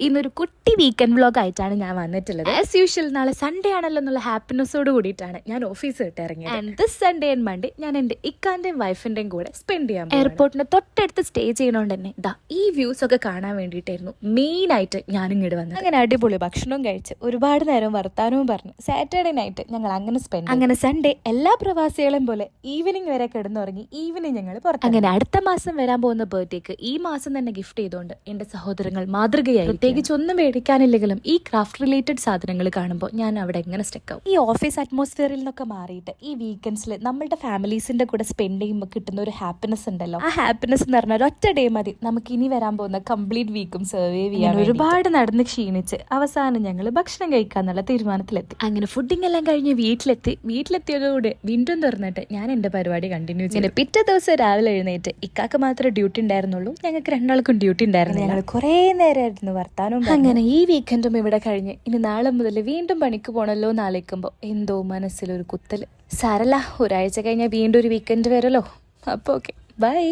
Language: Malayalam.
ഇന്നൊരു കുട്ടി വീക്കെൻഡ് വ്ലോഗ് ആയിട്ടാണ് ഞാൻ വന്നിട്ടുള്ളത്. ആസ് യൂഷ്വൽ നാളെ സൺഡേ ആണല്ലോ എന്നുള്ള ഹാപ്പിനെസ്സോട് കൂടിയിട്ടാണ് ഞാൻ ഓഫീസ് വിട്ട് ഇറങ്ങിയത്. And this Sunday and Monday ഞാൻ എൻ്റെ ഇക്കാന്റെയും വൈഫിന്റെയും കൂടെ സ്പെൻഡ് ചെയ്യാൻ എയർപോർട്ടിന് തൊട്ടടുത്ത് സ്റ്റേ ചെയ്യണോണ്ട് തന്നെ ഈ വ്യൂസ് ഒക്കെ കാണാൻ വേണ്ടിയിട്ടായിരുന്നു മെയിൻ ആയിട്ട് ഞാനിങ്ങോട്ട് വന്നത്. അങ്ങനെ അടിപൊളി ഭക്ഷണവും കഴിച്ച് ഒരുപാട് നേരം വർത്താനവും പറഞ്ഞ് സാറ്റർഡേ നൈറ്റ് ഞങ്ങൾ അങ്ങനെ സ്പെൻഡ്. അങ്ങനെ സൺഡേ എല്ലാ പ്രവാസികളും പോലെ ഈവനിങ് വരെ കിടന്നുറങ്ങി ഈവനിങ് ഞങ്ങൾ പുറത്ത്. അങ്ങനെ അടുത്ത മാസം വരാൻ പോകുന്ന ബർത്ത്ഡേക്ക് ഈ മാസം തന്നെ ഗിഫ്റ്റ് ചെയ്തുകൊണ്ട് എന്റെ സഹോദരങ്ങൾ മാതൃകയായി. പ്രത്യേകിച്ച് ഒന്നും മേടിക്കാനില്ലെങ്കിലും ഈ ക്രാഫ്റ്റ് റിലേറ്റഡ് സാധനങ്ങൾ കാണുമ്പോൾ ഞാൻ അവിടെ എങ്ങനെ സ്റ്റക്ക് ആവും. ഈ ഓഫീസ് അറ്റ്മോസ്ഫിയറിൽ നിന്നൊക്കെ മാറിയിട്ട് ഈ വീക്കെൻഡ്സിൽ നമ്മളുടെ ഫാമിലീസിന്റെ കൂടെ സ്പെൻഡ് ചെയ്യുമ്പോൾ കിട്ടുന്ന ഒരു ഹാപ്പിനെസ് ഉണ്ടല്ലോ, ആ ഹാപ്പിനെസ് എന്ന് പറഞ്ഞാൽ ഒറ്റ ഡേ മതി നമുക്ക് ഇനി വരാൻ പോകുന്ന കംപ്ലീറ്റ് വീക്കും സർവൈവ് ചെയ്യാൻ. ഒരുപാട് നടന്ന് ക്ഷീണിച്ച് അവസാനം ഞങ്ങൾ ഭക്ഷണം കഴിക്കാന്നുള്ള തീരുമാനത്തിലെത്തി. അങ്ങനെ ഫുഡിങ് എല്ലാം കഴിഞ്ഞ് വീട്ടിലെത്തിയതോടെ വീണ്ടും തുറന്നിട്ട് ഞാൻ എന്റെ പരിപാടി കണ്ടിന്യൂ ചെയ്തു. പിറ്റേ ദിവസം രാവിലെ എഴുന്നേറ്റ് ഇക്കാക്ക് മാത്രമേ ഡ്യൂട്ടി ഉണ്ടായിരുന്നുള്ളൂ, ഞങ്ങൾക്ക് രണ്ടാൾക്കും ഡ്യൂട്ടി ഉണ്ടായിരുന്നു. ഞങ്ങൾ കുറേ നേരമായിരുന്നു വർത്താനം. അങ്ങനെ ഈ വീക്കെൻഡും ഇവിടെ കഴിഞ്ഞ് ഇനി നാളെ മുതൽ വീണ്ടും പണിക്ക് പോകണല്ലോ എന്ന് ആലോചിക്കുമ്പോൾ എന്തോ മനസ്സിലൊരു കുത്തൽ. സാരല്ല, ഒരാഴ്ച കഴിഞ്ഞാൽ വീണ്ടും ഒരു വീക്കെൻഡ് വരല്ലോ. അപ്പോൾ ഓക്കെ, ബൈ.